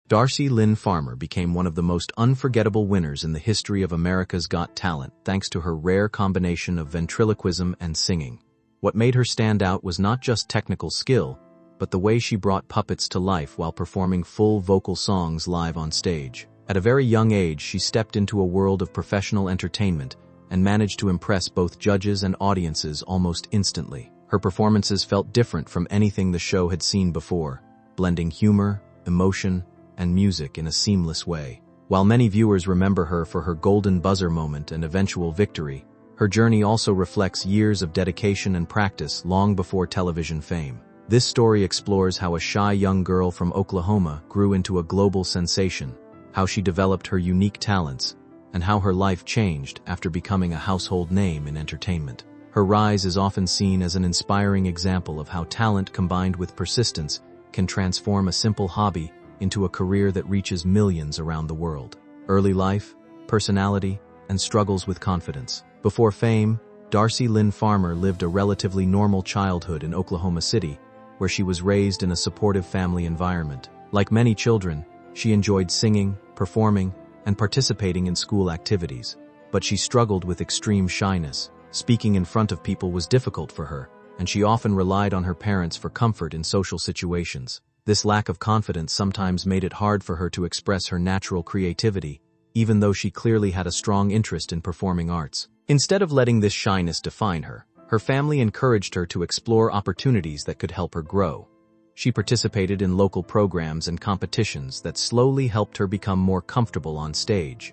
Darci Lynne Farmer became one of the most unforgettable winners in the history of America's Got Talent thanks to her rare combination of ventriloquism and singing. What made her stand out was not just technical skill, but the way she brought puppets to life while performing full vocal songs live on stage. At a very young age, she stepped into a world of professional entertainment and managed to impress both judges and audiences almost instantly. Her performances felt different from anything the show had seen before, blending humor, emotion, and music in a seamless way. While many viewers remember her for her golden buzzer moment and eventual victory, her journey also reflects years of dedication and practice long before television fame. This story explores how a shy young girl from Oklahoma grew into a global sensation, how she developed her unique talents, and how her life changed after becoming a household name in entertainment. Her rise is often seen as an inspiring example of how talent combined with persistence can transform a simple hobby into a career that reaches millions around the world. Early life, personality, and struggles with confidence. Before fame, Darci Lynne Farmer lived a relatively normal childhood in Oklahoma City, where she was raised in a supportive family environment. Like many children, she enjoyed singing, performing, and participating in school activities, but she struggled with extreme shyness. Speaking in front of people was difficult for her, and she often relied on her parents for comfort in social situations. This lack of confidence sometimes made it hard for her to express her natural creativity, even though she clearly had a strong interest in performing arts. Instead of letting this shyness define her, her family encouraged her to explore opportunities that could help her grow. She participated in local programs and competitions that slowly helped her become more comfortable on stage.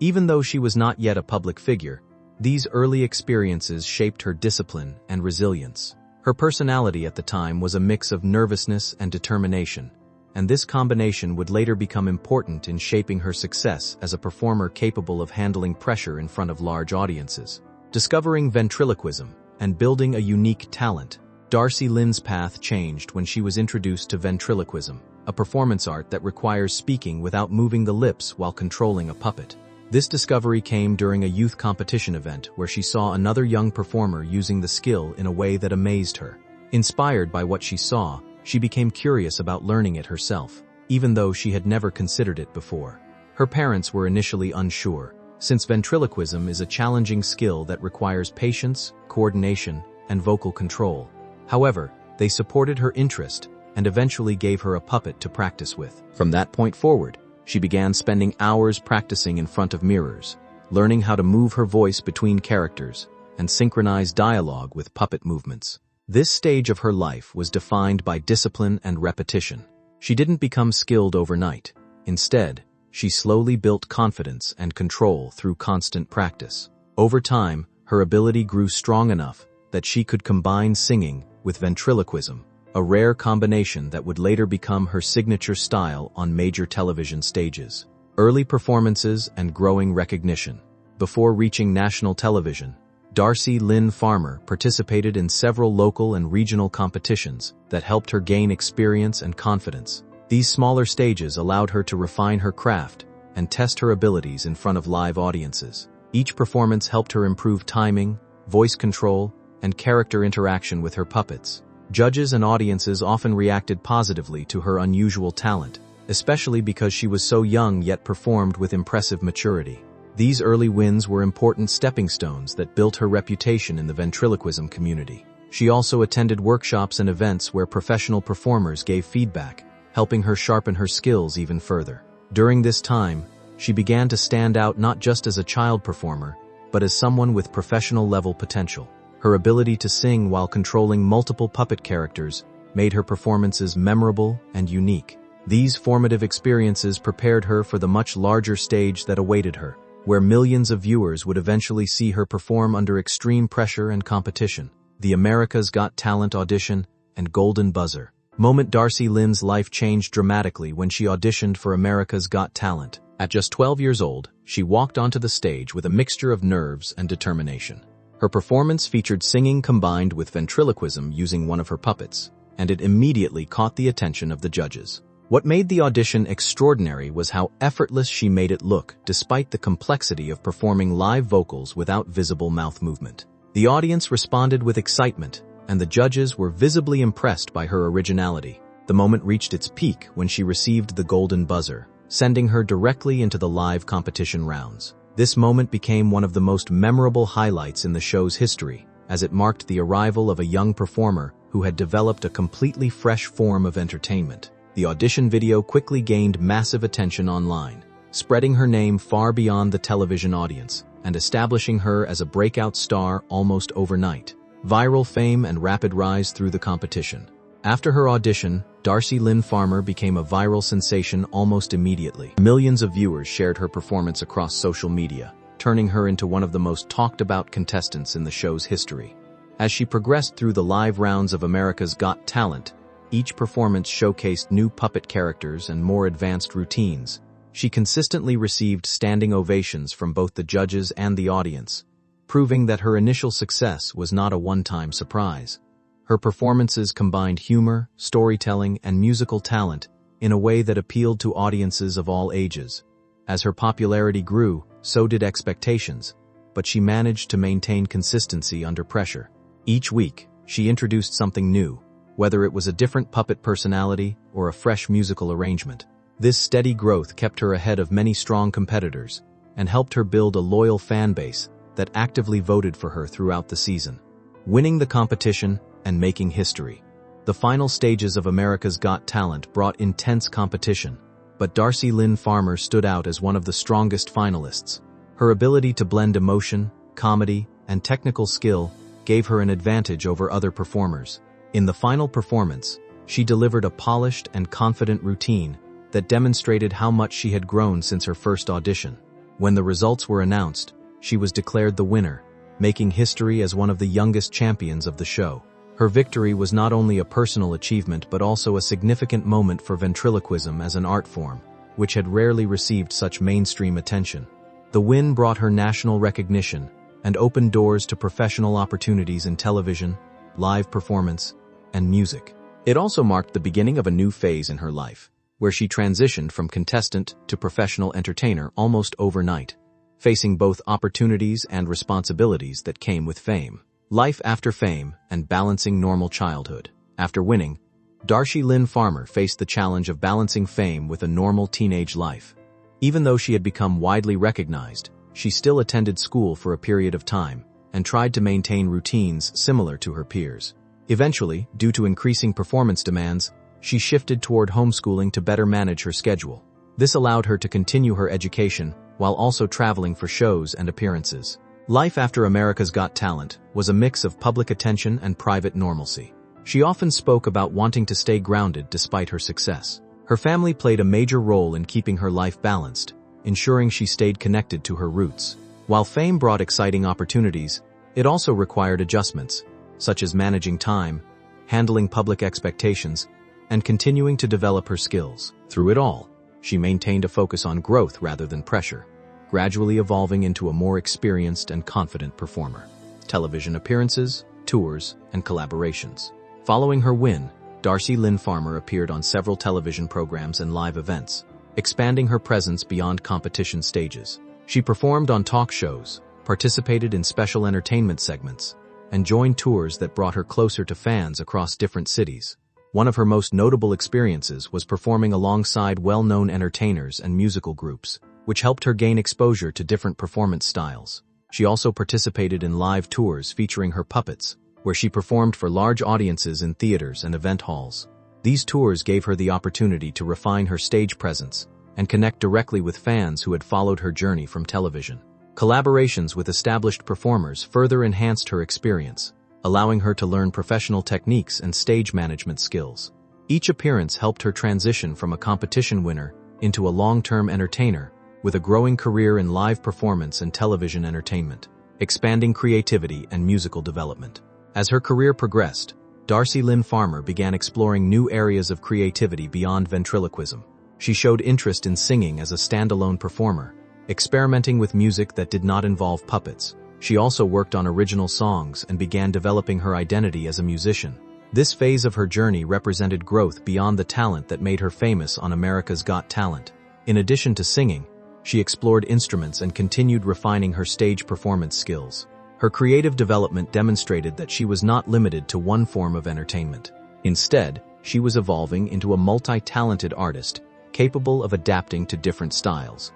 Even though she was not yet a public figure, these early experiences shaped her discipline and resilience. Her personality at the time was a mix of nervousness and determination, and this combination would later become important in shaping her success as a performer capable of handling pressure in front of large audiences. Discovering ventriloquism and building a unique talent, Darci Lynne's path changed when she was introduced to ventriloquism, a performance art that requires speaking without moving the lips while controlling a puppet. This discovery came during a youth competition event where she saw another young performer using the skill in a way that amazed her. Inspired by what she saw, she became curious about learning it herself, even though she had never considered it before. Her parents were initially unsure, since ventriloquism is a challenging skill that requires patience, coordination, and vocal control. However, they supported her interest and eventually gave her a puppet to practice with. From that point forward, she began spending hours practicing in front of mirrors, learning how to move her voice between characters and synchronize dialogue with puppet movements. This stage of her life was defined by discipline and repetition. She didn't become skilled overnight. Instead, she slowly built confidence and control through constant practice. Over time, her ability grew strong enough that she could combine singing with ventriloquism, a rare combination that would later become her signature style on major television stages. Early performances and growing recognition. Before reaching national television, Darci Lynne Farmer participated in several local and regional competitions that helped her gain experience and confidence. These smaller stages allowed her to refine her craft and test her abilities in front of live audiences. Each performance helped her improve timing, voice control, and character interaction with her puppets. Judges and audiences often reacted positively to her unusual talent, especially because she was so young yet performed with impressive maturity. These early wins were important stepping stones that built her reputation in the ventriloquism community. She also attended workshops and events where professional performers gave feedback, helping her sharpen her skills even further. During this time, she began to stand out not just as a child performer, but as someone with professional-level potential. Her ability to sing while controlling multiple puppet characters made her performances memorable and unique. These formative experiences prepared her for the much larger stage that awaited her, where millions of viewers would eventually see her perform under extreme pressure and competition. The America's Got Talent audition and golden buzzer moment. Darci Lynne's life changed dramatically when she auditioned for America's Got Talent. At just 12 years old, she walked onto the stage with a mixture of nerves and determination. Her performance featured singing combined with ventriloquism using one of her puppets, and it immediately caught the attention of the judges. What made the audition extraordinary was how effortless she made it look, despite the complexity of performing live vocals without visible mouth movement. The audience responded with excitement, and the judges were visibly impressed by her originality. The moment reached its peak when she received the golden buzzer, sending her directly into the live competition rounds. This moment became one of the most memorable highlights in the show's history, as it marked the arrival of a young performer who had developed a completely fresh form of entertainment. The audition video quickly gained massive attention online, spreading her name far beyond the television audience and establishing her as a breakout star almost overnight. Viral fame and rapid rise through the competition. After her audition, Darci Lynne Farmer became a viral sensation almost immediately. Millions of viewers shared her performance across social media, turning her into one of the most talked-about contestants in the show's history. As she progressed through the live rounds of America's Got Talent, each performance showcased new puppet characters and more advanced routines. She consistently received standing ovations from both the judges and the audience, proving that her initial success was not a one-time surprise. Her performances combined humor, storytelling, and musical talent in a way that appealed to audiences of all ages. As her popularity grew, so did expectations, but she managed to maintain consistency under pressure. Each week, she introduced something new, whether it was a different puppet personality or a fresh musical arrangement. This steady growth kept her ahead of many strong competitors and helped her build a loyal fan base that actively voted for her throughout the season. Winning the competition and making history. The final stages of America's Got Talent brought intense competition, but Darci Lynne Farmer stood out as one of the strongest finalists. Her ability to blend emotion, comedy, and technical skill gave her an advantage over other performers. In the final performance, she delivered a polished and confident routine that demonstrated how much she had grown since her first audition. When the results were announced, she was declared the winner, making history as one of the youngest champions of the show. Her victory was not only a personal achievement but also a significant moment for ventriloquism as an art form, which had rarely received such mainstream attention. The win brought her national recognition and opened doors to professional opportunities in television, live performance, and music. It also marked the beginning of a new phase in her life, where she transitioned from contestant to professional entertainer almost overnight, facing both opportunities and responsibilities that came with fame. Life after fame and balancing normal childhood. After winning, Darci Lynne Farmer faced the challenge of balancing fame with a normal teenage life. Even though she had become widely recognized, she still attended school for a period of time and tried to maintain routines similar to her peers. Eventually, due to increasing performance demands, she shifted toward homeschooling to better manage her schedule. This allowed her to continue her education while also traveling for shows and appearances. Life after America's Got Talent was a mix of public attention and private normalcy. She often spoke about wanting to stay grounded despite her success. Her family played a major role in keeping her life balanced, ensuring she stayed connected to her roots. While fame brought exciting opportunities, it also required adjustments, such as managing time, handling public expectations, and continuing to develop her skills. Through it all, she maintained a focus on growth rather than pressure, gradually evolving into a more experienced and confident performer. Television appearances, tours, and collaborations. Following her win, Darci Lynne Farmer appeared on several television programs and live events, expanding her presence beyond competition stages. She performed on talk shows, participated in special entertainment segments, and joined tours that brought her closer to fans across different cities. One of her most notable experiences was performing alongside well-known entertainers and musical groups, which helped her gain exposure to different performance styles. She also participated in live tours featuring her puppets, where she performed for large audiences in theaters and event halls. These tours gave her the opportunity to refine her stage presence and connect directly with fans who had followed her journey from television. Collaborations with established performers further enhanced her experience, allowing her to learn professional techniques and stage management skills. Each appearance helped her transition from a competition winner into a long-term entertainer with a growing career in live performance and television entertainment, expanding creativity and musical development. As her career progressed, Darci Lynne Farmer began exploring new areas of creativity beyond ventriloquism. She showed interest in singing as a standalone performer, experimenting with music that did not involve puppets. She also worked on original songs and began developing her identity as a musician. This phase of her journey represented growth beyond the talent that made her famous on America's Got Talent. In addition to singing, she explored instruments and continued refining her stage performance skills. Her creative development demonstrated that she was not limited to one form of entertainment. Instead, she was evolving into a multi-talented artist, capable of adapting to different styles.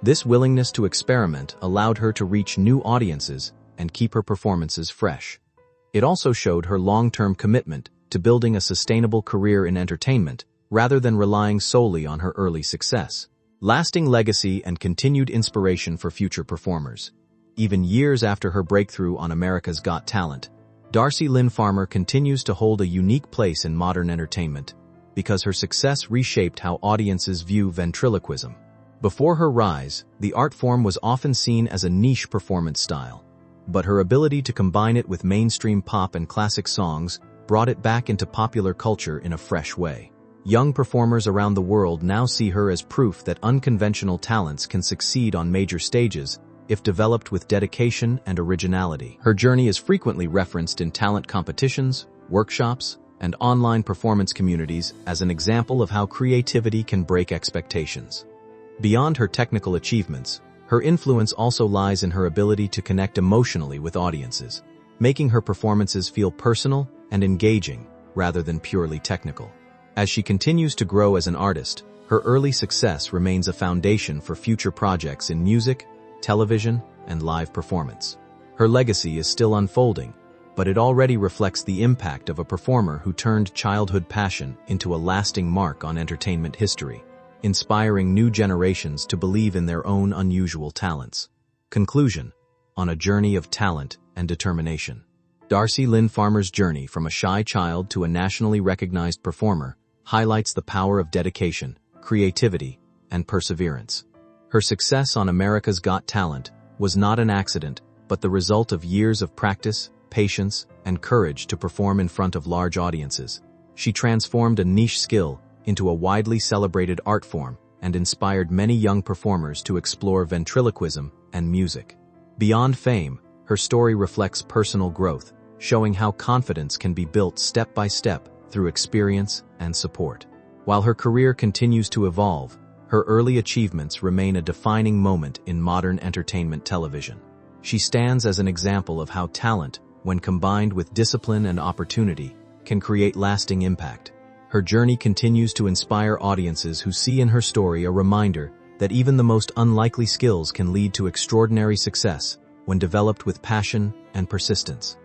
This willingness to experiment allowed her to reach new audiences and keep her performances fresh. It also showed her long-term commitment to building a sustainable career in entertainment rather than relying solely on her early success. Lasting legacy and continued inspiration for future performers. Even years after her breakthrough on America's Got Talent, Darci Lynne Farmer continues to hold a unique place in modern entertainment because her success reshaped how audiences view ventriloquism. Before her rise, the art form was often seen as a niche performance style, but her ability to combine it with mainstream pop and classic songs brought it back into popular culture in a fresh way. Young performers around the world now see her as proof that unconventional talents can succeed on major stages if developed with dedication and originality. Her journey is frequently referenced in talent competitions, workshops, and online performance communities as an example of how creativity can break expectations. Beyond her technical achievements, her influence also lies in her ability to connect emotionally with audiences, making her performances feel personal and engaging rather than purely technical. As she continues to grow as an artist, her early success remains a foundation for future projects in music, television, and live performance. Her legacy is still unfolding, but it already reflects the impact of a performer who turned childhood passion into a lasting mark on entertainment history, inspiring new generations to believe in their own unusual talents. Conclusion: on a journey of talent and determination. Darci Lynne Farmer's journey from a shy child to a nationally recognized performer highlights the power of dedication, creativity, and perseverance. Her success on America's Got Talent was not an accident, but the result of years of practice, patience, and courage to perform in front of large audiences. She transformed a niche skill into a widely celebrated art form and inspired many young performers to explore ventriloquism and music. Beyond fame, her story reflects personal growth, showing how confidence can be built step by step through experience and support. While her career continues to evolve, her early achievements remain a defining moment in modern entertainment television. She stands as an example of how talent, when combined with discipline and opportunity, can create lasting impact. Her journey continues to inspire audiences who see in her story a reminder that even the most unlikely skills can lead to extraordinary success when developed with passion and persistence.